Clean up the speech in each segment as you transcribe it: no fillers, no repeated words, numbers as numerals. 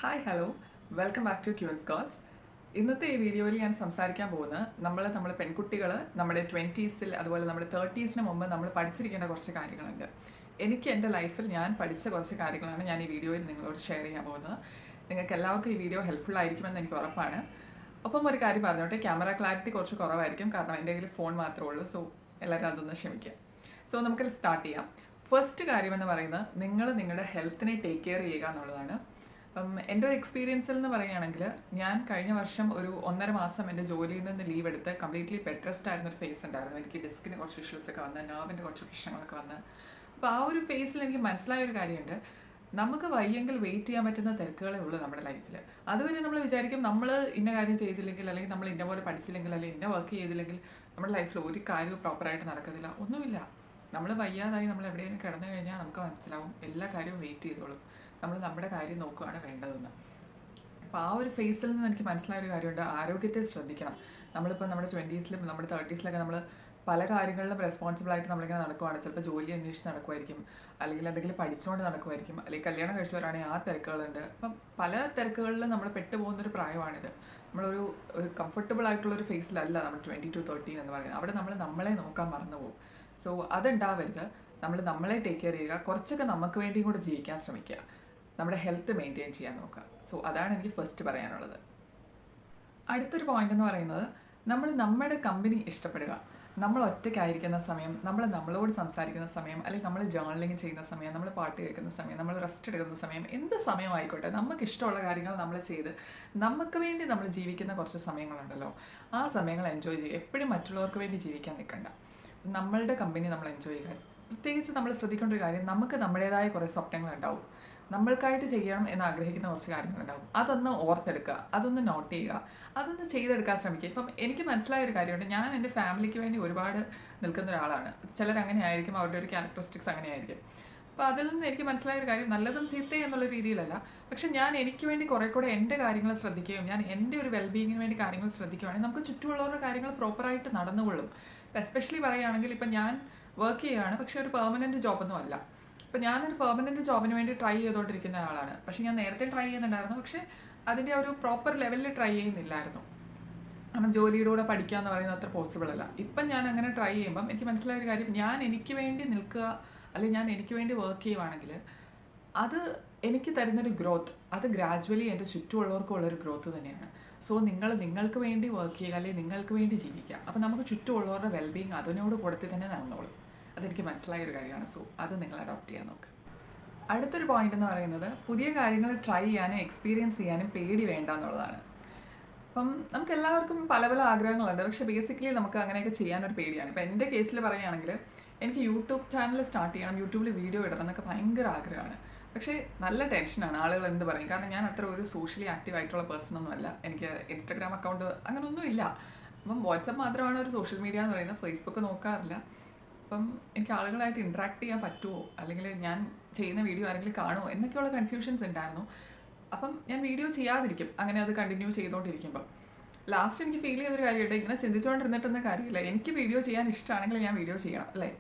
Hi hello welcome back to queens goals. ഇന്നത്തെ ഈ വീഡിയോയിൽ ഞാൻ സംസാരിക്കാൻ പോകുന്നത് നമ്മൾ പെൺകുട്ടികൾ നമ്മുടെ 20s അതുപോലെ നമ്മുടെ 30s മുമ്പ് നമ്മൾ പഠിച്ചിരിക്കേണ്ട കുറച്ച് കാര്യങ്ങളുണ്ട്. എനിക്ക് എൻ്റെ ലൈഫിൽ ഞാൻ പഠിച്ച കുറച്ച് കാര്യങ്ങളാണ് ഞാൻ ഈ വീഡിയോയിൽ നിങ്ങളോട് ഷെയർ ചെയ്യാൻ പോകുന്നത്. നിങ്ങൾക്ക് എല്ലാവർക്കും ഈ വീഡിയോ ഹെൽപ്ഫുൾ ആയിരിക്കുമെന്ന് എനിക്ക് ഉറപ്പാണ്. ഒപ്പം ഒരു കാര്യം പറഞ്ഞോട്ടെ, ക്യാമറ ക്ലാരിറ്റി കുറച്ച് കുറവായിരിക്കും, കാരണം എൻ്റെ കയ്യിൽ ഫോൺ മാത്രമേ ഉള്ളൂ. സോ എല്ലാവരും അതൊന്ന് ക്ഷമിക്കുക. സോ നമുക്ക് സ്റ്റാർട്ട് ചെയ്യാം. ഫസ്റ്റ് കാര്യമെന്ന് പറയുന്നത് നിങ്ങൾ നിങ്ങളുടെ ഹെൽത്തിനെ ടേക്ക് കെയർ ചെയ്യുക എന്നുള്ളതാണ്. എൻ്റെ ഒരു എക്സ്പീരിയൻസിൽ എന്ന് പറയുകയാണെങ്കിൽ, ഞാൻ കഴിഞ്ഞ വർഷം ഒരു 1.5 മാസം എൻ്റെ ജോലിയിൽ നിന്ന് ലീവ് എടുത്ത് കംപ്ലീറ്റ്ലി ബെഡ് റെസ്റ്റ് ആയിരുന്നൊരു ഫേസ് ഉണ്ടായിരുന്നു. എനിക്ക് ഡിസ്കിന് കുറച്ച് ഇഷ്യൂസൊക്കെ വന്ന്, നെർവിൻ്റെ കുറച്ച് പ്രശ്നങ്ങളൊക്കെ വന്ന്. അപ്പോൾ ആ ഒരു ഫേസിൽ എനിക്ക് മനസ്സിലായ ഒരു കാര്യമുണ്ട്, നമുക്ക് വയ്യെങ്കിൽ വെയിറ്റ് ചെയ്യാൻ പറ്റുന്ന തിരക്കുകളേ ഉള്ളൂ നമ്മുടെ ലൈഫിൽ. അതുവരെ നമ്മൾ വിചാരിക്കും നമ്മൾ ഇന്ന കാര്യം ചെയ്തില്ലെങ്കിൽ, അല്ലെങ്കിൽ നമ്മൾ ഇന്ന പോലെ പഠിച്ചില്ലെങ്കിൽ, അല്ലെങ്കിൽ ഇന്ന വർക്ക് ചെയ്തില്ലെങ്കിൽ നമ്മുടെ ലൈഫിൽ ഒരു കാര്യവും പ്രോപ്പറായിട്ട് നടക്കത്തില്ല. ഒന്നുമില്ല. നമ്മൾ വയ്യാതായി നമ്മൾ എവിടെയെങ്കിലും കിടന്നു കഴിഞ്ഞാൽ നമുക്ക് മനസ്സിലാവും എല്ലാ കാര്യവും വെയിറ്റ് ചെയ്തോളും, നമ്മൾ നമ്മുടെ കാര്യം നോക്കുകയാണ് വേണ്ടതെന്ന്. അപ്പോൾ ആ ഒരു ഫേസിൽ നിന്ന് എനിക്ക് മനസ്സിലായ ഒരു കാര്യമുണ്ട്, ആരോഗ്യത്തെ ശ്രദ്ധിക്കണം. നമ്മളിപ്പോൾ നമ്മുടെ 20s നമ്മുടെ 30s നമ്മൾ പല കാര്യങ്ങളിലും റെസ്പോൺസിബിളായിട്ട് നമ്മളിങ്ങനെ നടക്കുവാണ്. ചിലപ്പോൾ ജോലി അന്വേഷിച്ച് നടക്കുമായിരിക്കും, അല്ലെങ്കിൽ എന്തെങ്കിലും പഠിച്ചുകൊണ്ട് നടക്കുമായിരിക്കും, അല്ലെങ്കിൽ കല്യാണം കഴിച്ചവരാണെങ്കിൽ ആ തിരക്കുകളുണ്ട്. അപ്പം പല തിരക്കുകളിലും നമ്മൾ പെട്ടുപോകുന്നൊരു പ്രായമാണിത്. നമ്മളൊരു കംഫർട്ടബിൾ ആയിട്ടുള്ളൊരു ഫേസിലല്ല നമ്മൾ 20 to 30 എന്ന് പറയുന്നത്. അവിടെ നമ്മൾ നമ്മളെ നോക്കാൻ മറന്നു പോകും. സോ അതുണ്ടാവരുത്. നമ്മൾ നമ്മളെ ടേക്ക് കെയർ ചെയ്യുക, കുറച്ചൊക്കെ നമുക്ക് വേണ്ടിയും കൂടെ ജീവിക്കാൻ ശ്രമിക്കുക, നമ്മുടെ ഹെൽത്ത് മെയിൻറ്റെയിൻ ചെയ്യാൻ നോക്കുക. സോ അതാണ് എനിക്ക് ഫസ്റ്റ് പറയാനുള്ളത്. അടുത്തൊരു പോയിന്റ് എന്ന് പറയുന്നത്, നമ്മൾ നമ്മുടെ കമ്പനി ഇഷ്ടപ്പെടുക. നമ്മൾ ഒറ്റയ്ക്കായിരിക്കുന്ന സമയം, നമ്മളോട് സംസാരിക്കുന്ന സമയം, അല്ലെങ്കിൽ നമ്മൾ ജേർണലിംഗ് ചെയ്യുന്ന സമയം, നമ്മൾ പാട്ട് കേൾക്കുന്ന സമയം, നമ്മൾ റെസ്റ്റ് എടുക്കുന്ന സമയം, എന്ത് സമയമായിക്കോട്ടെ, നമുക്ക് ഇഷ്ടമുള്ള കാര്യങ്ങൾ നമ്മൾ ചെയ്ത് നമുക്ക് വേണ്ടി നമ്മൾ ജീവിക്കുന്ന കുറച്ച് സമയങ്ങളുണ്ടല്ലോ, ആ സമയങ്ങൾ എൻജോയ് ചെയ്യുക. എപ്പോഴും മറ്റുള്ളവർക്ക് വേണ്ടി ജീവിക്കാൻ നിൽക്കണ്ട. നമ്മളുടെ കമ്പനി നമ്മൾ എൻജോയ് ചെയ്യുക. പ്രത്യേകിച്ച് നമ്മൾ ശ്രദ്ധിക്കേണ്ട ഒരു കാര്യം, നമുക്ക് നമ്മുടേതായ കുറേ സ്വപ്നങ്ങളുണ്ടാവും, നമ്മൾക്കായിട്ട് ചെയ്യണം എന്ന് ആഗ്രഹിക്കുന്ന കുറച്ച് കാര്യങ്ങളുണ്ടാവും. അതൊന്ന് ഓർത്തെടുക്കുക, അതൊന്ന് നോട്ട് ചെയ്യുക, അതൊന്ന് ചെയ്തെടുക്കാൻ ശ്രമിക്കുക. ഇപ്പം എനിക്ക് മനസ്സിലായ ഒരു കാര്യമുണ്ട്, ഞാൻ എൻ്റെ ഫാമിലിക്ക് വേണ്ടി ഒരുപാട് നിൽക്കുന്ന ഒരാളാണ്. ചിലരങ്ങനെ ആയിരിക്കും, അവരുടെ ഒരു ക്യാരക്ടറിസ്റ്റിക്സ് അങ്ങനെ ആയിരിക്കും. അപ്പോൾ അതിൽ നിന്ന് എനിക്ക് മനസ്സിലായ ഒരു കാര്യം, നല്ലതും ചീത്തയും എന്നുള്ള രീതിയിലല്ല, പക്ഷെ ഞാൻ എനിക്ക് വേണ്ടി കുറേ കൂടെ എൻ്റെ കാര്യങ്ങൾ ശ്രദ്ധിക്കുകയും ഞാൻ എൻ്റെ ഒരു വെൽബീയിങ്ങിന് വേണ്ടി കാര്യങ്ങൾ ശ്രദ്ധിക്കുകയാണെങ്കിൽ നമുക്ക് ചുറ്റുമുള്ളവരുടെ കാര്യങ്ങൾ പ്രോപ്പറായിട്ട് നടന്നുകൊള്ളും. എസ്പെഷ്യലി പറയുകയാണെങ്കിൽ, ഇപ്പം ഞാൻ വർക്ക് ചെയ്യുകയാണ്, പക്ഷേ ഒരു പെർമനൻറ്റ് ജോബൊന്നും അല്ല. ഇപ്പോൾ ഞാനൊരു പെർമനൻറ്റ് ജോബിന് വേണ്ടി ട്രൈ ചെയ്തുകൊണ്ടിരിക്കുന്ന ആളാണ്. പക്ഷേ ഞാൻ നേരത്തെ ട്രൈ ചെയ്യുന്നുണ്ടായിരുന്നു, പക്ഷേ അതിൻ്റെ ഒരു പ്രോപ്പർ ലെവലിൽ ട്രൈ ചെയ്യുന്നില്ലായിരുന്നു. കാരണം ജോലിയുടെ കൂടെ പഠിക്കുക എന്ന് പറയുന്നത് അത്ര പോസിബിൾ അല്ല. ഇപ്പം ഞാൻ അങ്ങനെ ട്രൈ ചെയ്യുമ്പം എനിക്ക് മനസ്സിലായ ഒരു കാര്യം, ഞാൻ എനിക്ക് വേണ്ടി നിൽക്കുക, അല്ലെങ്കിൽ ഞാൻ എനിക്ക് വേണ്ടി വർക്ക് ചെയ്യുവാണെങ്കിൽ അത് എനിക്ക് തരുന്നൊരു ഗ്രോത്ത്, അത് ഗ്രാജുവലി എൻ്റെ ചുറ്റുമുള്ളവർക്കുള്ളൊരു ഗ്രോത്ത് തന്നെയാണ്. സോ നിങ്ങൾക്ക് വേണ്ടി വർക്ക് ചെയ്യുക, അല്ലെങ്കിൽ നിങ്ങൾക്ക് വേണ്ടി ജീവിക്കുക. അപ്പോൾ നമുക്ക് ചുറ്റുമുള്ളവരുടെ വെൽബീയിങ് അതിനോട് കൂടത്തിൽ തന്നെ നടന്നോളും. അതെനിക്ക് മനസ്സിലായ ഒരു കാര്യമാണ്. സോ അത് നിങ്ങൾ അഡോപ്റ്റ് ചെയ്യാൻ നോക്കുക. അടുത്തൊരു പോയിന്റ് എന്ന് പറയുന്നത്, പുതിയ കാര്യങ്ങൾ ട്രൈ ചെയ്യാനും എക്സ്പീരിയൻസ് ചെയ്യാനും പേടി വേണ്ട എന്നുള്ളതാണ്. അപ്പം നമുക്ക് എല്ലാവർക്കും പല പല ആഗ്രഹങ്ങളുണ്ട്, പക്ഷേ ബേസിക്കലി നമുക്ക് അങ്ങനെയൊക്കെ ചെയ്യാനൊരു പേടിയാണ്. ഇപ്പം എൻ്റെ കേസിൽ പറയുകയാണെങ്കിൽ, എനിക്ക് യൂട്യൂബ് ചാനൽ സ്റ്റാർട്ട് ചെയ്യണം, യൂട്യൂബിൽ വീഡിയോ ഇടണം എന്നൊക്കെ ഭയങ്കര ആഗ്രഹമാണ്. പക്ഷേ നല്ല ടെൻഷനാണ്, ആളുകൾ എന്ത് പറയും. കാരണം ഞാൻ അത്ര ഒരു സോഷ്യലി ആക്റ്റീവ് ആയിട്ടുള്ള പേഴ്സണൊന്നും അല്ല. എനിക്ക് ഇൻസ്റ്റാഗ്രാം അക്കൗണ്ട് അങ്ങനെയൊന്നും ഇല്ല. അപ്പം വാട്സപ്പ് മാത്രമാണ് ഒരു സോഷ്യൽ മീഡിയ എന്ന് പറയുന്നത്. ഫേസ്ബുക്ക് നോക്കാറില്ല. അപ്പം എനിക്ക് ആളുകളായിട്ട് ഇൻട്രാക്ട് ചെയ്യാൻ പറ്റുമോ, അല്ലെങ്കിൽ ഞാൻ ചെയ്യുന്ന വീഡിയോ ആരെങ്കിലും കാണുമോ എന്നൊക്കെയുള്ള കൺഫ്യൂഷൻസ് ഉണ്ടായിരുന്നു. അപ്പം ഞാൻ വീഡിയോ ചെയ്യാതിരിക്കും, അങ്ങനെ അത് കണ്ടിന്യൂ ചെയ്തുകൊണ്ടിരിക്കുമ്പം. ലാസ്റ്റ് എനിക്ക് ഫീൽ ചെയ്തൊരു കാര്യമുണ്ട്, ഇങ്ങനെ ചിന്തിച്ചുകൊണ്ടിരുന്നിട്ടൊന്നും കാര്യമില്ല. എനിക്ക് വീഡിയോ ചെയ്യാൻ ഇഷ്ടമാണെങ്കിൽ ഞാൻ വീഡിയോ ചെയ്യണം, അല്ലേ?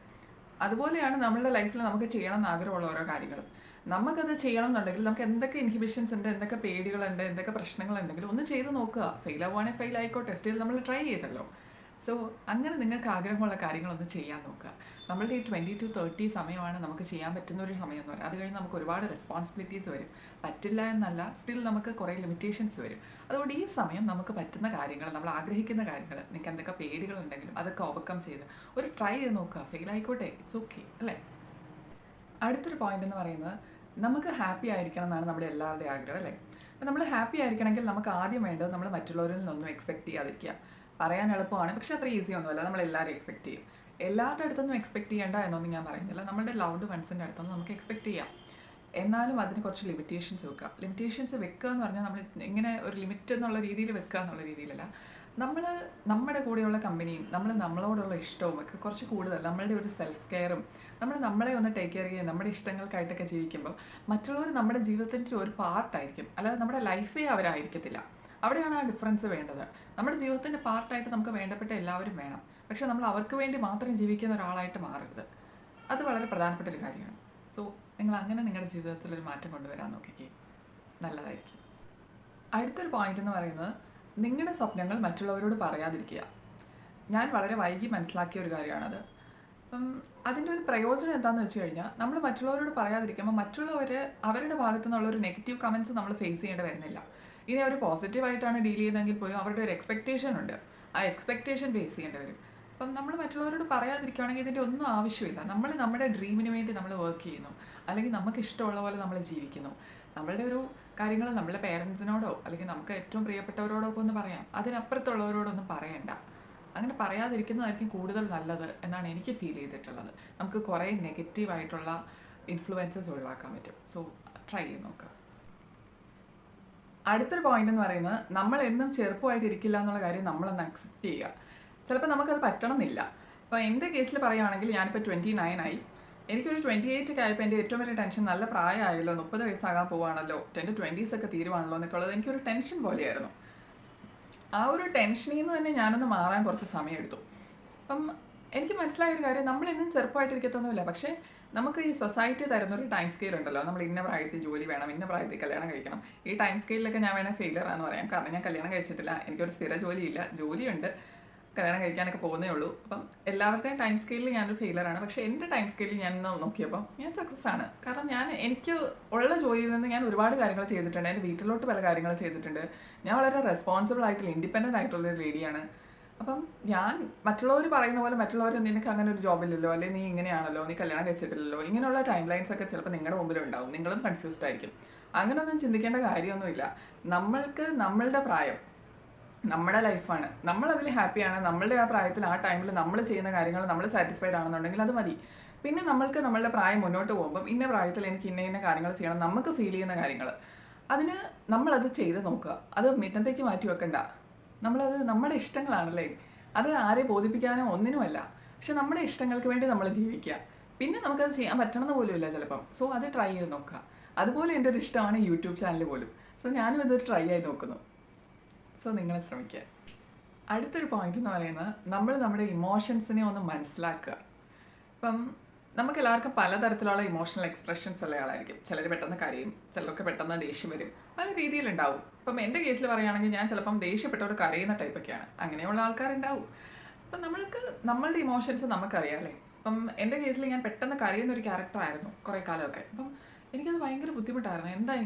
അതുപോലെയാണ് നമ്മളുടെ ലൈഫിൽ നമുക്ക് ചെയ്യണം എന്ന് ആഗ്രഹമുള്ള ഓരോ കാര്യങ്ങളും. നമുക്കത് ചെയ്യണം എന്നുണ്ടെങ്കിൽ നമുക്ക് എന്തൊക്കെ ഇൻഹിബിഷൻസ് ഉണ്ട്, എന്തൊക്കെ പേടികളുണ്ട്, എന്തൊക്കെ പ്രശ്നങ്ങളുണ്ടെങ്കിലും ഒന്ന് ചെയ്ത് നോക്കുക. ഫെയിൽ ആവുകയാണെങ്കിൽ ഫെയിൽ ആയിക്കോട്ടെ, ടെസ്റ്റ് ചെയ്ത് നമ്മൾ ട്രൈ ചെയ്തല്ലോ. സോ അങ്ങനെ നിങ്ങൾക്ക് ആഗ്രഹമുള്ള കാര്യങ്ങളൊന്ന് ചെയ്യാൻ നോക്കുക. നമ്മളുടെ ഈ 20 to 30 സമയമാണ് നമുക്ക് ചെയ്യാൻ പറ്റുന്ന ഒരു സമയം എന്ന് പറയുന്നത്. അത് കഴിഞ്ഞ് നമുക്ക് ഒരുപാട് റെസ്പോൺസിബിലിറ്റീസ് വരും. പറ്റില്ല എന്നല്ല, സ്റ്റിൽ നമുക്ക് കുറേ ലിമിറ്റേഷൻസ് വരും. അതുകൊണ്ട് ഈ സമയം നമുക്ക് പറ്റുന്ന കാര്യങ്ങൾ, നമ്മൾ ആഗ്രഹിക്കുന്ന കാര്യങ്ങൾ, നിങ്ങൾക്ക് എന്തൊക്കെ പേടികളുണ്ടെങ്കിലും അതൊക്കെ ഓവർകം ചെയ്ത് ഒരു ട്രൈ ചെയ്ത് നോക്കുക. ഫെയിൽ ആയിക്കോട്ടെ, ഇറ്റ്സ് ഓക്കെ, അല്ലേ? അടുത്തൊരു പോയിന്റ് എന്ന് പറയുന്നത്, നമുക്ക് ഹാപ്പി ആയിരിക്കണം എന്നാണ് നമ്മുടെ എല്ലാവരുടെയും ആഗ്രഹം, അല്ലേ? അപ്പോൾ നമ്മൾ ഹാപ്പി ആയിരിക്കണമെങ്കിൽ നമുക്ക് ആദ്യം വേണ്ടത് നമ്മൾ മറ്റുള്ളവരിൽ നിന്നൊന്നും എക്സ്പെക്ട് ചെയ്യാതിരിക്കുക. പറയാൻ എളുപ്പമാണ്, പക്ഷേ അത്ര ഈസി ഒന്നുമല്ല. നമ്മളെല്ലാവരും എക്സ്പെക്ട് ചെയ്യും. എല്ലാവരുടെ അടുത്തൊന്നും എക്സ്പെക്ട് ചെയ്യേണ്ട എന്നൊന്നും ഞാൻ പറയുന്നില്ല. നമ്മുടെ ലവ്ഡ് വൺസിൻ്റെ അടുത്തൊന്നും നമുക്ക് എക്സ്പെക്ട് ചെയ്യാം. എന്നാലും അതിന് കുറച്ച് ലിമിറ്റേഷൻസ് വെക്കുക. ലിമിറ്റേഷൻസ് വെക്കുക എന്ന് പറഞ്ഞാൽ നമ്മൾ ഇങ്ങനെ ഒരു ലിമിറ്റ് എന്നുള്ള രീതിയിൽ വെക്കുക എന്നുള്ള രീതിയിലല്ല. നമ്മൾ നമ്മുടെ കൂടെയുള്ള കമ്പനിയും നമ്മളോടുള്ള ഇഷ്ടവും ഒക്കെ കുറച്ച് കൂടുതൽ, നമ്മളുടെ ഒരു സെൽഫ് കെയറും, നമ്മളെ ഒന്ന് ടേക്ക് കെയർ ചെയ്യുക, നമ്മുടെ ഇഷ്ടങ്ങൾക്കായിട്ടൊക്കെ ജീവിക്കുമ്പോൾ മറ്റുള്ളവർ നമ്മുടെ ജീവിതത്തിൻ്റെ ഒരു പാർട്ടായിരിക്കും, അല്ലാതെ നമ്മുടെ ലൈഫേ അവരായിരിക്കത്തില്ല. അവിടെയാണ് ആ ഡിഫറൻസ് വേണ്ടത്. നമ്മുടെ ജീവിതത്തിൻ്റെ പാർട്ടായിട്ട് നമുക്ക് വേണ്ടപ്പെട്ട എല്ലാവരും വേണം, പക്ഷെ നമ്മൾ അവർക്ക് വേണ്ടി മാത്രം ജീവിക്കുന്ന ഒരാളായിട്ട് മാറരുത്. അത് വളരെ പ്രധാനപ്പെട്ട ഒരു കാര്യമാണ്. സോ നിങ്ങൾ അങ്ങനെ നിങ്ങളുടെ ജീവിതത്തിൽ ഒരു മാറ്റം കൊണ്ടുവരാൻ നോക്കിക്കേ, നല്ലതായിരിക്കും. അടുത്തൊരു പോയിന്റ് എന്ന് പറയുന്നത് നിങ്ങളുടെ സ്വപ്നങ്ങൾ മറ്റുള്ളവരോട് പറയാതിരിക്കുക. ഞാൻ വളരെ വൈകി മനസ്സിലാക്കിയ ഒരു കാര്യമാണത്. അപ്പം അതിൻ്റെ ഒരു പ്രയോജനം എന്താണെന്ന് വെച്ച് കഴിഞ്ഞാൽ നമ്മൾ മറ്റുള്ളവരോട് പറയാതിരിക്കുമ്പോൾ മറ്റുള്ളവർ അവരുടെ ഭാഗത്തു നിന്നുള്ള ഒരു നെഗറ്റീവ് കമൻറ്റ്സ് നമ്മൾ ഫേസ് ചെയ്യേണ്ടി വരുന്നില്ല. ഇനി അവർ പോസിറ്റീവായിട്ടാണ് ഡീൽ ചെയ്യുന്നതെങ്കിൽ പോലും അവരുടെ ഒരു എക്സ്പെക്റ്റേഷൻ ഉണ്ട്, ആ എക്സ്പെക്റ്റേഷൻ ഫേസ് ചെയ്യേണ്ടി വരും. അപ്പം നമ്മൾ മറ്റുള്ളവരോട് പറയാതിരിക്കുകയാണെങ്കിൽ ഇതിൻ്റെ ഒന്നും ആവശ്യമില്ല. നമ്മൾ നമ്മുടെ ഡ്രീമിന് വേണ്ടി നമ്മൾ വർക്ക് ചെയ്യുന്നു, അല്ലെങ്കിൽ നമുക്ക് ഇഷ്ടമുള്ള പോലെ നമ്മൾ ജീവിക്കുന്നു. നമ്മളുടെ ഒരു കാര്യങ്ങൾ നമ്മളുടെ പേരൻസിനോടോ അല്ലെങ്കിൽ നമുക്ക് ഏറ്റവും പ്രിയപ്പെട്ടവരോടോ ഒക്കെ ഒന്ന് പറയാം, അതിനപ്പുറത്തുള്ളവരോടൊന്നും പറയണ്ട. അങ്ങനെ പറയാതിരിക്കുന്നതായിരിക്കും കൂടുതൽ നല്ലത് എന്നാണ് എനിക്ക് ഫീൽ ചെയ്തിട്ടുള്ളത്. നമുക്ക് കുറേ നെഗറ്റീവായിട്ടുള്ള ഇൻഫ്ലുവൻസസ് ഒഴിവാക്കാൻ പറ്റും. സോ ട്രൈ ചെയ്ത് നോക്കുക. അടുത്തൊരു പോയിന്റ് എന്ന് പറയുന്നത് നമ്മൾ എന്നും ചെറുപ്പമായിട്ടിരിക്കില്ല എന്നുള്ള കാര്യം നമ്മളൊന്ന് അക്സെപ്റ്റ് ചെയ്യുക. ചിലപ്പോൾ നമുക്കത് പറ്റണമെന്നില്ല. ഇപ്പോൾ എൻ്റെ കേസിൽ പറയുകയാണെങ്കിൽ ഞാനിപ്പോൾ 29 ആയി. എനിക്കൊരു 28 ഒക്കെ ആയപ്പോൾ എൻ്റെ ഏറ്റവും വലിയ ടെൻഷൻ നല്ല പ്രായമായല്ലോ, 30 വയസ്സാകാൻ പോവുകയാണല്ലോ, എൻ്റെ 20s ഒക്കെ തീരുവാണല്ലോ എന്നൊക്കെ ഉള്ളത് എനിക്കൊരു ടെൻഷൻ പോലെയായിരുന്നു. ആ ഒരു ടെൻഷനിൽ നിന്ന് തന്നെ ഞാനൊന്ന് മാറാൻ കുറച്ച് സമയമെടുത്തു. അപ്പം എനിക്ക് മനസ്സിലായൊരു കാര്യം, നമ്മളെന്നും ചെറുപ്പമായിട്ടിരിക്കത്തൊന്നുമില്ല. പക്ഷേ നമുക്ക് ഈ സൊസൈറ്റി തരുന്നൊരു ടൈം സ്കെയിൽ ഉണ്ടല്ലോ, നമ്മൾ ഇന്ന പ്രായത്തിൽ ജോലി വേണം, ഇന്ന പ്രായത്തിൽ കല്യാണം കഴിക്കണം. ഈ ടൈം സ്കെയിലൊക്കെ ഞാൻ വേണേൽ ഫെയിലറാന്ന് പറയാം. കാരണം ഞാൻ കല്യാണം കഴിച്ചിട്ടില്ല, എനിക്കൊരു സ്ഥിര ജോലിയില്ല, ജോലിയുണ്ട്, കല്യാണം കഴിക്കാനൊക്കെ പോകുന്നേ ഉള്ളൂ. അപ്പം എല്ലാവരുടെയും ടൈം സ്കെയിലിൽ ഞാനൊരു ഫെയിലറാണ്. പക്ഷേ എൻ്റെ ടൈം സ്കെയിലിൽ ഞാൻ നോക്കിയപ്പോൾ ഞാൻ സക്സസ് ആണ്. കാരണം എനിക്ക് ഉള്ള ജോലിയിൽ നിന്ന് ഞാൻ ഒരുപാട് കാര്യങ്ങൾ ചെയ്തിട്ടുണ്ട്. എൻ്റെ വീട്ടിലോട്ട് പല കാര്യങ്ങൾ ചെയ്തിട്ടുണ്ട്. ഞാൻ വളരെ റെസ്പോൺസിബിൾ ആയിട്ടുള്ള ഇൻഡിപെൻഡൻ്റ് ആയിട്ടുള്ളൊരു ലേഡിയാണ്. അപ്പം ഞാൻ മറ്റുള്ളവർ പറയുന്ന പോലെ മറ്റുള്ളവർ നിനക്ക് അങ്ങനെ ഒരു ജോബില്ലല്ലോ, അല്ലെങ്കിൽ നീ ഇങ്ങനെയാണല്ലോ, നീ കല്യാണം കഴിച്ചിട്ടില്ലല്ലോ, ഇങ്ങനെയുള്ള ടൈം ലൈൻസ് ഒക്കെ ചിലപ്പോൾ നിങ്ങളുടെ മുമ്പിലുണ്ടാവും. നിങ്ങളും കൺഫ്യൂസ്ഡ് ആയിരിക്കും. അങ്ങനെയൊന്നും ചിന്തിക്കേണ്ട കാര്യമൊന്നുമില്ല. നമ്മൾക്ക് നമ്മളുടെ പ്രായം നമ്മുടെ ലൈഫാണ്, നമ്മളതിൽ ഹാപ്പിയാണ്. നമ്മളുടെ ആ പ്രായത്തിൽ ആ ടൈമിൽ നമ്മൾ ചെയ്യുന്ന കാര്യങ്ങൾ നമ്മൾ സാറ്റിസ്ഫൈഡ് ആണെന്നുണ്ടെങ്കിൽ അത് മതി. പിന്നെ നമ്മൾക്ക് നമ്മളുടെ പ്രായം മുന്നോട്ട് പോകുമ്പം ഇന്ന പ്രായത്തിൽ എനിക്ക് ഇന്ന കാര്യങ്ങൾ ചെയ്യണം, നമുക്ക് ഫീൽ ചെയ്യുന്ന കാര്യങ്ങൾ, അതിന് നമ്മളത് ചെയ്ത് നോക്കുക. അത് മിന്നത്തേക്ക് മാറ്റി വെക്കണ്ട. നമ്മളത് നമ്മുടെ ഇഷ്ടങ്ങളാണല്ലേ, അത് ആരെ ബോധിപ്പിക്കാനോ ഒന്നിനുമല്ല. പക്ഷെ നമ്മുടെ ഇഷ്ടങ്ങൾക്ക് വേണ്ടി നമ്മൾ ജീവിക്കുക. പിന്നെ നമുക്കത് ചെയ്യാൻ പറ്റണമെന്ന് പോലുമില്ല ചിലപ്പം. സോ അത് ട്രൈ ചെയ്ത് നോക്കുക. അതുപോലെ എൻ്റെ ഒരു ഇഷ്ടമാണ് യൂട്യൂബ് ചാനൽ പോലും. സോ ഞാനും ഇതൊരു ട്രൈ ചെയ്ത് നോക്കുന്നു. സോ നിങ്ങൾ ശ്രമിക്കുക. അടുത്തൊരു പോയിന്റ് എന്ന് പറയുന്നത് നമ്മൾ നമ്മുടെ ഇമോഷൻസിനെ ഒന്ന് മനസ്സിലാക്കുക. ഇപ്പം നമുക്കെല്ലാവർക്കും പലതരത്തിലുള്ള ഇമോഷണൽ എക്സ്പ്രഷൻസ് ഉള്ള ആളായിരിക്കും. ചിലർ പെട്ടെന്ന് കരയും, ചിലർക്ക് പെട്ടെന്ന് ദേഷ്യം വരും, പല രീതിയിലുണ്ടാവും. ഇപ്പം എൻ്റെ കേസിൽ പറയുകയാണെങ്കിൽ ഞാൻ ചിലപ്പം ദേഷ്യപ്പെട്ടവർ കരയുന്ന ടൈപ്പൊക്കെയാണ്. അങ്ങനെയുള്ള ആൾക്കാരുണ്ടാവും. അപ്പം നമ്മളുടെ ഇമോഷൻസ് നമുക്കറിയാം അല്ലേ. അപ്പം എൻ്റെ കേസിൽ ഞാൻ പെട്ടെന്ന് കരയുന്ന ഒരു ക്യാരക്ടറായിരുന്നു കുറേ കാലമൊക്കെ. അപ്പം എനിക്കത് ഭയങ്കര ബുദ്ധിമുട്ടായിരുന്നു.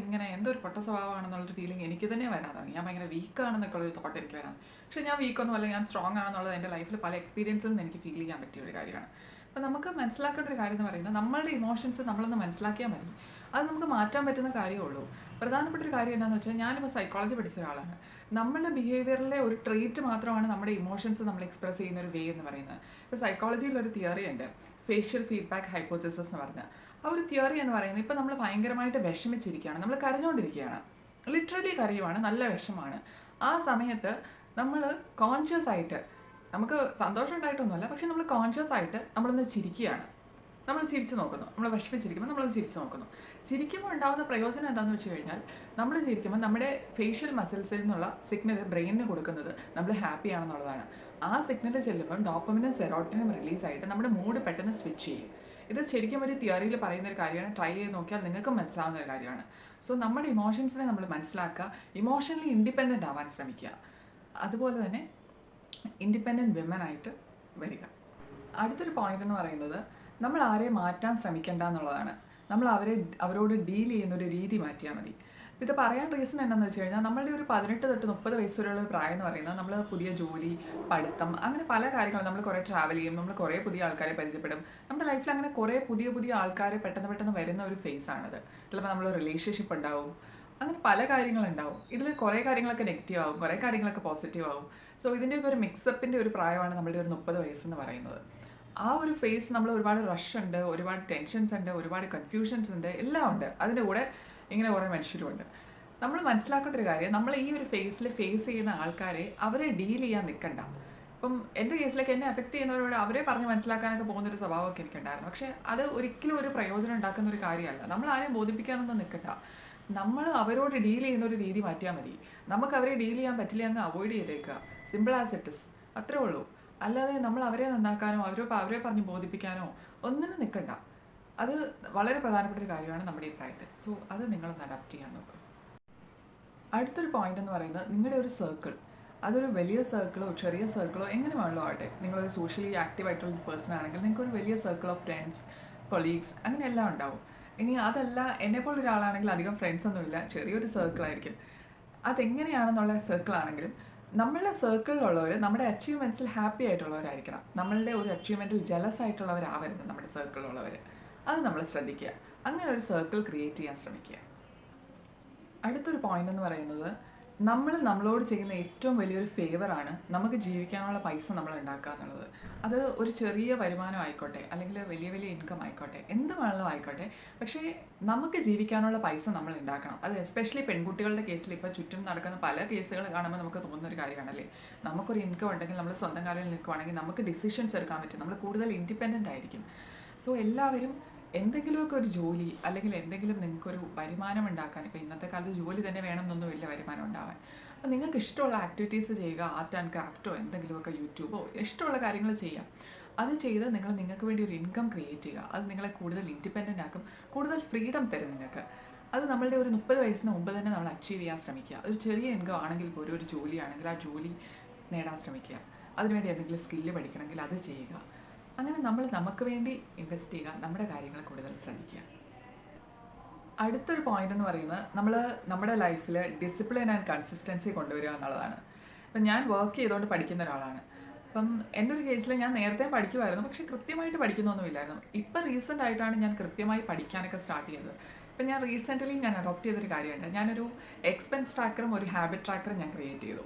എന്തോ ഒരു പൊട്ട സ്വഭാവമാണെന്നുള്ളൊരു ഫീലിംഗ് എനിക്ക് തന്നെ വരാൻ തുടങ്ങി. ഞാൻ ഭയങ്കര വീക്കാണെന്നൊക്കെ ഉള്ളൊരു തോട്ട് എനിക്ക് വരാൻ. പക്ഷേ ഞാൻ വീക്കൊന്നുമല്ല, ഞാൻ സ്ട്രോങ് ആണെന്നുള്ളത് എൻ്റെ ലൈഫിൽ പല എക്സ്പീരിയൻസിൽ നിന്ന് എനിക്ക് ഫീൽ ചെയ്യാൻ പറ്റിയ ഒരു കാര്യമാണ്. അപ്പോൾ നമുക്ക് മനസ്സിലാക്കേണ്ട ഒരു കാര്യം എന്ന് പറയുന്നത് നമ്മളുടെ ഇമോഷൻസ് നമ്മളൊന്ന് മനസ്സിലാക്കിയാൽ മതി. അത് നമുക്ക് മാറ്റാൻ പറ്റുന്ന കാര്യമുള്ളൂ. പ്രധാനപ്പെട്ട ഒരു കാര്യം എന്താണെന്ന് വെച്ചാൽ, ഞാനിപ്പോൾ സൈക്കോളജി പഠിച്ച ഒരാളാണ്. നമ്മളുടെ ബിഹേവിയറിലെ ഒരു ട്രേറ്റ് മാത്രമാണ് നമ്മുടെ ഇമോഷൻസ് നമ്മൾ എക്സ്പ്രസ് ചെയ്യുന്ന ഒരു വേ എന്ന് പറയുന്നത്. ഇപ്പോൾ സൈക്കോളജിയിലൊരു തിയറി ഉണ്ട്, ഫേഷ്യൽ ഫീഡ്ബാക്ക് ഹൈപ്പോത്തസിസ് എന്ന് പറഞ്ഞാൽ. ആ ഒരു തിയറി എന്ന് പറയുന്നത്, ഇപ്പോൾ നമ്മൾ ഭയങ്കരമായിട്ട് വിഷമിച്ചിരിക്കുകയാണ്, നമ്മൾ കരഞ്ഞുകൊണ്ടിരിക്കുകയാണ്, ലിറ്ററലി കരയുവാണ്, നല്ല വിഷമാണ്. ആ സമയത്ത് നമ്മൾ കോൺഷ്യസ് ആയിട്ട്, നമുക്ക് സന്തോഷം ഉണ്ടായിട്ടൊന്നുമല്ല, പക്ഷെ നമ്മൾ കോൺഷ്യസ് ആയിട്ട് നമ്മളൊന്ന് ചിരിക്കുകയാണ്. നമ്മൾ ചിരിച്ചു നോക്കുന്നു. നമ്മൾ വിഷമിച്ചിരിക്കുമ്പോൾ നമ്മളൊന്ന് ചിരിച്ചു നോക്കുന്നു. ചിരിക്കുമ്പോൾ ഉണ്ടാകുന്ന പ്രയോജനം എന്താണെന്ന് വെച്ച് കഴിഞ്ഞാൽ, നമ്മൾ ചിരിക്കുമ്പോൾ നമ്മുടെ ഫേഷ്യൽ മസിൽസിൽ നിന്നുള്ള സിഗ്നൽ ബ്രെയിനിന് കൊടുക്കുന്നത് നമ്മൾ ഹാപ്പി ആണെന്നുള്ളതാണ്. ആ സിഗ്നൽ ചെല്ലുമ്പോൾ ഡോപ്പമിനും സെറോട്ടിനും റിലീസായിട്ട് നമ്മുടെ മൂഡ് പെട്ടെന്ന് സ്വിച്ച് ചെയ്യും. ഇത് ശരിക്കും ഒരു തിയറിയിൽ പറയുന്ന ഒരു കാര്യമാണ്. ട്രൈ ചെയ്ത് നോക്കിയാൽ നിങ്ങൾക്കും മനസ്സിലാവുന്ന ഒരു കാര്യമാണ്. സോ നമ്മുടെ ഇമോഷൻസിനെ നമ്മൾ മനസ്സിലാക്കുക, ഇമോഷണലി ഇൻഡിപെൻഡൻ്റ് ആവാൻ ശ്രമിക്കുക. അതുപോലെ തന്നെ ഇൻഡിപെൻഡൻറ്റ് വിമനായിട്ട് വരിക. അടുത്തൊരു പോയിന്റ് എന്ന് പറയുന്നത്, നമ്മൾ ആരെയും മാറ്റാൻ ശ്രമിക്കേണ്ട എന്നുള്ളതാണ്. നമ്മൾ അവരോട് ഡീൽ ചെയ്യുന്നൊരു രീതി മാറ്റിയാൽ മതി. ഇത് പറയാൻ റീസൺ എന്താണെന്ന് വെച്ച് കഴിഞ്ഞാൽ, നമ്മളുടെ ഒരു 18 തൊട്ട് 30 വയസ്സ് വരെയുള്ള പ്രായം എന്ന് പറയുന്നത് നമ്മൾ പുതിയ ജോലി, പഠിത്തം, അങ്ങനെ പല കാര്യങ്ങളും, നമ്മൾ കുറേ ട്രാവൽ ചെയ്യും, നമ്മൾ കുറേ പുതിയ ആൾക്കാരെ പരിചയപ്പെടും. നമ്മുടെ ലൈഫിൽ അങ്ങനെ കുറേ പുതിയ ആൾക്കാരെ പെട്ടെന്ന് വരുന്ന ഒരു ഫേസാണിത്. ചിലപ്പോൾ നമ്മൾ റിലേഷൻഷിപ്പ് ഉണ്ടാവും, അങ്ങനെ പല കാര്യങ്ങളുണ്ടാവും. ഇതിൽ കുറേ കാര്യങ്ങളൊക്കെ നെഗറ്റീവ് ആവും, കുറേ കാര്യങ്ങളൊക്കെ പോസിറ്റീവ് ആവും. സോ ഇതിൻ്റെയൊക്കെ ഒരു മിക്സപ്പിൻ്റെ ഒരു പ്രായമാണ് നമ്മളുടെ ഒരു 30 വയസ്സെന്ന് പറയുന്നത്. ആ ഒരു ഫേസ് നമ്മൾ ഒരുപാട് റഷ് ഉണ്ട്, ഒരുപാട് ടെൻഷൻസ് ഉണ്ട്, ഒരുപാട് കൺഫ്യൂഷൻസ് ഉണ്ട്, എല്ലാം ഉണ്ട്. അതിൻ്റെ കൂടെ ഇങ്ങനെ കുറേ മനുഷ്യരുമുണ്ട്. നമ്മൾ മനസ്സിലാക്കേണ്ട ഒരു കാര്യം, നമ്മൾ ഈ ഒരു ഫേസിൽ ഫേസ് ചെയ്യുന്ന ആൾക്കാരെ അവരെ ഡീൽ ചെയ്യാൻ നിൽക്കണ്ട. ഇപ്പം എൻ്റെ കേസിലേക്ക് എന്നെ എഫക്റ്റ് ചെയ്യുന്നവരോട് അവരെ പറഞ്ഞ് മനസ്സിലാക്കാനൊക്കെ പോകുന്നൊരു സ്വഭാവമൊക്കെ എനിക്കുണ്ടായിരുന്നു. പക്ഷേ അത് ഒരിക്കലും ഒരു പ്രയോജനം ഉണ്ടാക്കുന്ന ഒരു കാര്യമല്ല. നമ്മൾ ആരെയും ബോധിപ്പിക്കാനൊന്നും നിൽക്കണ്ട. നമ്മൾ അവരോട് ഡീൽ ചെയ്യുന്ന ഒരു രീതി മാറ്റിയാൽ മതി. നമുക്ക് അവരെ ഡീൽ ചെയ്യാൻ പറ്റില്ല, അങ്ങ് അവോയ്ഡ് ചെയ്തേക്കുക. സിമ്പിൾ ആസ് ഇറ്റ് ഇസ്, അത്രേ ഉള്ളൂ. അല്ലാതെ നമ്മൾ അവരെ നന്നാക്കാനോ അവരെ പറഞ്ഞ് ബോധിപ്പിക്കാനോ ഒന്നിനും നിൽക്കണ്ട. അത് വളരെ പ്രധാനപ്പെട്ട ഒരു കാര്യമാണ് നമ്മുടെ ഈ പ്രായത്തിൽ. സോ അത് നിങ്ങളൊന്ന് അഡാപ്റ്റ് ചെയ്യാൻ നോക്കുക. അടുത്തൊരു പോയിന്റ് എന്ന് പറയുന്നത് നിങ്ങളുടെ ഒരു സർക്കിൾ. അതൊരു വലിയ സർക്കിളോ ചെറിയ സർക്കിളോ എങ്ങനെ വേണമല്ലോ ആവട്ടെ. നിങ്ങളൊരു സോഷ്യലി ആക്റ്റീവ് ആയിട്ടുള്ള പേഴ്സൺ ആണെങ്കിൽ നിങ്ങൾക്കൊരു വലിയ സർക്കിൾ ഓഫ് ഫ്രണ്ട്സ്, കൊളീഗ്സ് അങ്ങനെ എല്ലാം ഉണ്ടാവും. ഇനി അതല്ല, എന്നെപ്പോലെ ഒരാളാണെങ്കിൽ അധികം ഫ്രണ്ട്സ് ഒന്നുമില്ല, ചെറിയൊരു സർക്കിളായിരിക്കും. അതെങ്ങനെയാണെന്നുള്ള സർക്കിളാണെങ്കിലും നമ്മളുടെ സർക്കിളിലുള്ളവർ നമ്മുടെ അച്ചീവ്മെൻറ്റ്സിൽ ഹാപ്പി ആയിട്ടുള്ളവരായിരിക്കണം. നമ്മളുടെ ഒരു അച്ചീവ്മെൻറ്റിൽ ജലസ് ആയിട്ടുള്ളവരാവരുത് നമ്മുടെ സർക്കിളിലുള്ളവർ. അത് നമ്മൾ ശ്രദ്ധിക്കുക. അങ്ങനെ ഒരു സർക്കിൾ ക്രിയേറ്റ് ചെയ്യാൻ ശ്രമിക്കുക. അടുത്തൊരു പോയിന്റ് എന്ന് പറയുന്നത് നമ്മളോട് ചെയ്യുന്ന ഏറ്റവും വലിയൊരു ഫേവറാണ് നമുക്ക് ജീവിക്കാനുള്ള പൈസ നമ്മൾ ഉണ്ടാക്കുക എന്നുള്ളത്. അത് ഒരു ചെറിയ വരുമാനം ആയിക്കോട്ടെ, അല്ലെങ്കിൽ വലിയ വലിയ ഇൻകം ആയിക്കോട്ടെ, എന്ത് വേണമെങ്കിലും ആയിക്കോട്ടെ, പക്ഷേ നമുക്ക് ജീവിക്കാനുള്ള പൈസ നമ്മൾ ഉണ്ടാക്കണം. അത് എസ്പെഷ്യലി പെൺകുട്ടികളുടെ കേസിൽ ഇപ്പോൾ ചുറ്റും നടക്കുന്ന പല കേസുകൾ കാണുമ്പോൾ നമുക്ക് തോന്നുന്നൊരു കാര്യമാണല്ലേ. നമുക്കൊരു ഇൻകം ഉണ്ടെങ്കിൽ, നമ്മൾ സ്വന്തം കാലിൽ നിൽക്കുവാണെങ്കിൽ നമുക്ക് ഡിസിഷൻസ് എടുക്കാൻ പറ്റും, നമ്മൾ കൂടുതൽ ഇൻഡിപെൻഡൻ്റ് ആയിരിക്കും. സോ എല്ലാവരും എന്തെങ്കിലുമൊക്കെ ഒരു ജോലി, അല്ലെങ്കിൽ എന്തെങ്കിലും നിങ്ങൾക്കൊരു വരുമാനം ഉണ്ടാക്കാൻ, ഇപ്പോൾ ഇന്നത്തെ കാലത്ത് ജോലി തന്നെ വേണമെന്നൊന്നുമില്ല വരുമാനം ഉണ്ടാവാൻ. അപ്പോൾ നിങ്ങൾക്ക് ഇഷ്ടമുള്ള ആക്ടിവിറ്റീസ് ചെയ്യുക, ആർട്ട് ആൻഡ് ക്രാഫ്റ്റോ എന്തെങ്കിലുമൊക്കെ യൂട്യൂബോ ഇഷ്ടമുള്ള കാര്യങ്ങൾ ചെയ്യാം. അത് ചെയ്ത് നിങ്ങൾക്ക് വേണ്ടി ഒരു ഇൻകം ക്രിയേറ്റ് ചെയ്യുക. അത് നിങ്ങളെ കൂടുതൽ ഇൻഡിപെൻഡൻ്റ് ആക്കും, കൂടുതൽ ഫ്രീഡം തരും നിങ്ങൾക്ക്. അത് നമ്മളുടെ ഒരു 30 വയസ്സിന് മുമ്പ് തന്നെ നമ്മൾ അച്ചീവ് ചെയ്യാൻ ശ്രമിക്കുക. ഒരു ചെറിയ ഇൻകം ആണെങ്കിൽ പോലും ഒരു ജോലിയാണെങ്കിൽ ആ ജോലി നേടാൻ ശ്രമിക്കുക. അതിനുവേണ്ടി എന്തെങ്കിലും സ്കില്ല് പഠിക്കണമെങ്കിൽ അത് ചെയ്യുക. അങ്ങനെ നമുക്ക് വേണ്ടി ഇൻവെസ്റ്റ് ചെയ്യുക, നമ്മുടെ കാര്യങ്ങൾ കൂടുതൽ ശ്രദ്ധിക്കുക. അടുത്തൊരു പോയിന്റ് എന്ന് പറയുന്നത് നമ്മുടെ ലൈഫിൽ ഡിസിപ്ലിൻ ആൻഡ് കൺസിസ്റ്റൻസി കൊണ്ടുവരിക എന്നുള്ളതാണ്. ഇപ്പം ഞാൻ വർക്ക് ചെയ്തുകൊണ്ട് പഠിക്കുന്ന ഒരാളാണ്. അപ്പം എൻ്റെ ഒരു കേസിൽ ഞാൻ നേരത്തെ പഠിക്കുമായിരുന്നു, പക്ഷേ കൃത്യമായിട്ട് പഠിക്കുന്നൊന്നുമില്ലായിരുന്നു. ഇപ്പം റീസെൻ്റ് ആയിട്ടാണ് ഞാൻ കൃത്യമായി പഠിക്കാനൊക്കെ സ്റ്റാർട്ട് ചെയ്തത്. ഇപ്പം ഞാൻ റീസെൻ്റ്ലി അഡോപ്റ്റ് ചെയ്തൊരു കാര്യമുണ്ട്. ഞാനൊരു എക്സ്പെൻസ് ട്രാക്കറും ഒരു ഹാബിറ്റ് ട്രാക്കറും ഞാൻ ക്രിയേറ്റ് ചെയ്തു.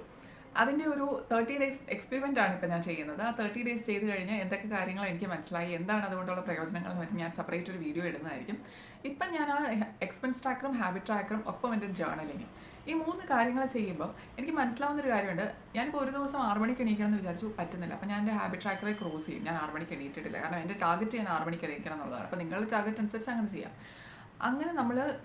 അതിൻ്റെ ഒരു 30 days എക്സ്പെരിമെൻ്റ് ആണ് ഇപ്പോൾ ഞാൻ ചെയ്യുന്നത്. ആ 30 days ചെയ്ത് കഴിഞ്ഞാൽ എന്തൊക്കെ കാര്യങ്ങൾ എനിക്ക് മനസ്സിലായി, എന്താണ് അതുകൊണ്ടുള്ള പ്രയോജനങ്ങൾ എന്ന് പറഞ്ഞാൽ ഞാൻ സെപ്പറേറ്റ് ഒരു വീഡിയോ ഇടുന്നതായിരിക്കും. ഇപ്പം ഞാൻ ആ എക്സ്പെൻസ് ട്രാക്കറും ഹാബിറ്റ് ട്രാക്കറും ഒപ്പം എൻ്റെ ജേർണലിങ്ങും, ഈ 3 കാര്യങ്ങൾ ചെയ്യുമ്പോൾ എനിക്ക് മനസ്സിലാവുന്നൊരു കാര്യമുണ്ട്. ഞാനിപ്പോൾ ഒരു ദിവസം 6 മണിക്ക് എണീക്കണം എന്ന് വിചാരിച്ചു, പറ്റുന്നില്ല. അപ്പോൾ ഞാൻ എൻ്റെ ഹാബിറ്റ് ട്രാക്കറെ ക്രോസ് ചെയ്യും. ഞാൻ 6 മണിക്ക് എണീറ്റിട്ടില്ല, കാരണം എൻ്റെ ടാർഗറ്റ് ഞാൻ 6 മണിക്ക് എണീക്കണം എന്നുള്ളതാണ്. അപ്പോൾ നിങ്ങളുടെ ടാർഗറ്റ് അനുസരിച്ച് അങ്ങനെ ചെയ്യാം. അങ്ങനെ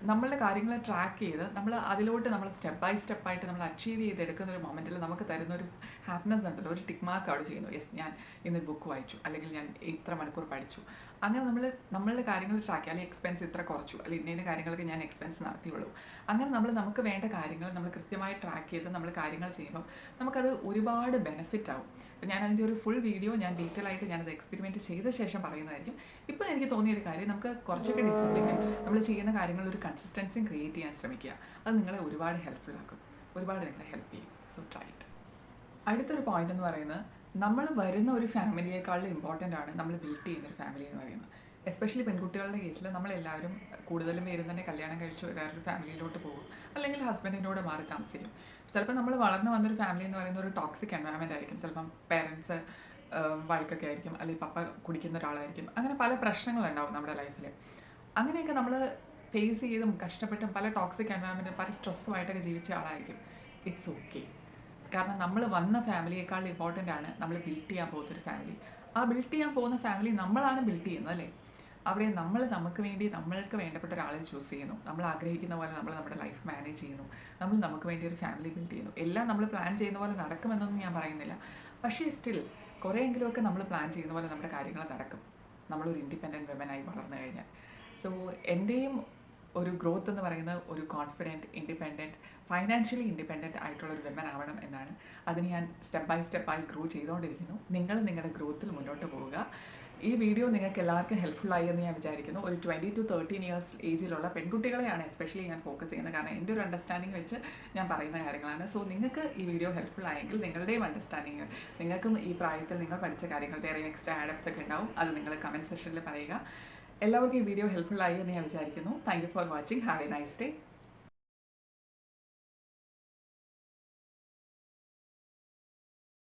നമ്മളുടെ കാര്യങ്ങൾ ട്രാക്ക് ചെയ്ത് അതിലോട്ട് സ്റ്റെപ്പ് ബൈ സ്റ്റെപ്പായിട്ട് നമ്മൾ അച്ചീവ് ചെയ്തെടുക്കുന്ന ഒരു മൊമെൻറ്റിൽ നമുക്ക് തരുന്നൊരു ഹാപ്പിനെസ് ഉണ്ടല്ലോ, ഒരു ടിക്ക് മാർക്ക് അവിടെ ചെയ്യുന്നു. യെസ്, ഞാൻ ഇന്നൊരു ബുക്ക് വായിച്ചു, അല്ലെങ്കിൽ ഞാൻ ഇത്ര മണിക്കൂർ പഠിച്ചു. അങ്ങനെ നമ്മളുടെ കാര്യങ്ങൾ ട്രാക്ക് ചെയ്യുക. അല്ലെങ്കിൽ എക്സ്പെൻസ് ഇത്ര കുറച്ചു, അല്ലെങ്കിൽ ഇന്ന കാര്യങ്ങൾക്ക് ഞാൻ എക്സ്പെൻസ് നടത്തിയുള്ളൂ. അങ്ങനെ നമുക്ക് വേണ്ട കാര്യങ്ങൾ നമ്മൾ കൃത്യമായി ട്രാക്ക് ചെയ്ത് നമ്മൾ കാര്യങ്ങൾ ചെയ്യുമ്പോൾ നമുക്കത് ഒരുപാട് ബെനിഫിറ്റ് ആവും. അപ്പോൾ ഞാൻ അതിൻ്റെ ഒരു ഫുൾ വീഡിയോ ഞാൻ ഡീറ്റെയിൽ ആയിട്ട് ഞാനത് എക്സ്പെരിമെൻറ്റ് ചെയ്ത ശേഷം പറയുന്നതായിരിക്കും. ഇപ്പോൾ എനിക്ക് തോന്നിയൊരു കാര്യം, നമുക്ക് കുറച്ചൊക്കെ ഡിസിപ്ലിനും നമ്മൾ ചെയ്യുന്ന കാര്യങ്ങളിൽ ഒരു കൺസിസ്റ്റൻസിയും ക്രിയേറ്റ് ചെയ്യാൻ ശ്രമിക്കുക. അത് നിങ്ങളെ ഒരുപാട് ഹെൽപ്ഫുൾ ആക്കും, ഒരുപാട് നിങ്ങളെ ഹെൽപ്പ് ചെയ്യും. So try it. അടുത്തൊരു പോയിന്റ് എന്ന് പറയുന്നത്, നമ്മൾ വരുന്ന ഒരു ഫാമിലിയേക്കാളും ഇമ്പോർട്ടൻ്റ് ആണ് നമ്മൾ ബിൽഡ് ചെയ്യുന്ന ഒരു ഫാമിലി എന്ന് പറയുന്നത്. എസ്പെഷ്യലി പെൺകുട്ടികളുടെ കേസിൽ നമ്മളെല്ലാവരും കൂടുതലും പേരും തന്നെ കല്യാണം കഴിച്ച് വേറൊരു ഫാമിലിയിലോട്ട് പോകും, അല്ലെങ്കിൽ ഹസ്ബൻഡിൻ്റെ കൂടെ മാറി താമസിക്കും. ചിലപ്പോൾ നമ്മൾ വളർന്നു വന്നൊരു ഫാമിലി എന്ന് പറയുന്ന ഒരു ടോക്സിക് എൻവയറമെൻ്റ് ആയിരിക്കും. ചിലപ്പം പേരൻസ് വഴക്കൊക്കെ ആയിരിക്കും, അല്ലെങ്കിൽ പപ്പ കുടിക്കുന്ന ഒരാളായിരിക്കും. അങ്ങനെ പല പ്രശ്നങ്ങളുണ്ടാവും നമ്മുടെ ലൈഫിൽ. അങ്ങനെയൊക്കെ നമ്മൾ ഫേസ് ചെയ്തും കഷ്ടപ്പെട്ടും പല ടോക്സിക് എൻവയറമെൻറ്റും പല സ്ട്രെസ്സുമായിട്ടൊക്കെ ജീവിച്ച ആളായിരിക്കും. It's okay. കാരണം നമ്മൾ വന്ന ഫാമിലിയേക്കാൾ ഇമ്പോർട്ടൻ്റ് ആണ് നമ്മൾ ബിൽഡ് ചെയ്യാൻ പോകുന്നൊരു ഫാമിലി. ആ ബിൽഡ് ചെയ്യാൻ പോകുന്ന ഫാമിലി നമ്മളാണ് ബിൽഡ് ചെയ്യുന്നത്, അല്ലേ? അവിടെ നമുക്ക് വേണ്ടി നമ്മൾക്ക് വേണ്ടപ്പെട്ട ഒരാളെ ചൂസ് ചെയ്യുന്നു. നമ്മൾ ആഗ്രഹിക്കുന്ന പോലെ നമ്മുടെ ലൈഫ് മാനേജ് ചെയ്യുന്നു. നമുക്ക് വേണ്ടി ഒരു ഫാമിലി ബിൽഡ് ചെയ്യുന്നു. എല്ലാം നമ്മൾ പ്ലാൻ ചെയ്യുന്ന പോലെ നടക്കുമെന്നൊന്നും ഞാൻ പറയുന്നില്ല. പക്ഷേ സ്റ്റിൽ കുറേയെങ്കിലുമൊക്കെ നമ്മൾ പ്ലാൻ ചെയ്യുന്ന പോലെ നമ്മുടെ കാര്യങ്ങൾ നടക്കും, നമ്മളൊരു ഇൻഡിപെൻഡൻറ്റ് വിമനായി വളർന്നു കഴിഞ്ഞാൽ. സോ എൻ്റെയും ഒരു ഗ്രോത്ത് എന്ന് പറയുന്നത് ഒരു കോൺഫിഡൻറ്റ്, ഇൻഡിപെൻഡൻറ്റ്, ഫൈനാൻഷ്യലി ഇൻഡിപെൻഡൻറ്റ് ആയിട്ടുള്ളൊരു വിമൻ ആവണം എന്നാണ്. അതിന് ഞാൻ സ്റ്റെപ്പ് ബൈ സ്റ്റെപ്പായി ഗ്രോ ചെയ്തുകൊണ്ടിരിക്കുന്നു. നിങ്ങളുടെ ഗ്രോത്തിൽ മുന്നോട്ട് പോവുക. ഈ വീഡിയോ നിങ്ങൾക്ക് എല്ലാവർക്കും ഹെൽപ്ഫുള്ളായി എന്ന് ഞാൻ വിചാരിക്കുന്നു. ഒരു 20 to 13 years ഏജിലുള്ള പെൺകുട്ടികളെയാണ് എസ്പെഷ്യലി ഞാൻ ഫോക്കസ് ചെയ്യുന്നത്. കാരണം എൻ്റെ ഒരു അണ്ടർസ്റ്റാൻഡിങ് വെച്ച് ഞാൻ പറയുന്ന കാര്യങ്ങളാണ്. സോ നിങ്ങൾക്ക് ഈ വീഡിയോ ഹെൽപ്ഫുൾ ആയെങ്കിൽ നിങ്ങളുടെയും അണ്ടർസ്റ്റാൻഡിങ്, നിങ്ങൾക്കും ഈ പ്രായത്തിൽ നിങ്ങൾ പഠിച്ച കാര്യങ്ങൾ വേറെ എക്സ്ട്രാ ആഡപ്സ് ഒക്കെ ഉണ്ടാവും, അത് നിങ്ങൾ കമൻറ്റ് സെക്ഷനിൽ പറയുക. എല്ലാവർക്കും ഈ വീഡിയോ ഹെൽപ്ഫുൾ ആയി എന്ന് ഞാൻ വിചാരിക്കുന്നു. Thank you for watching. Have A nice day.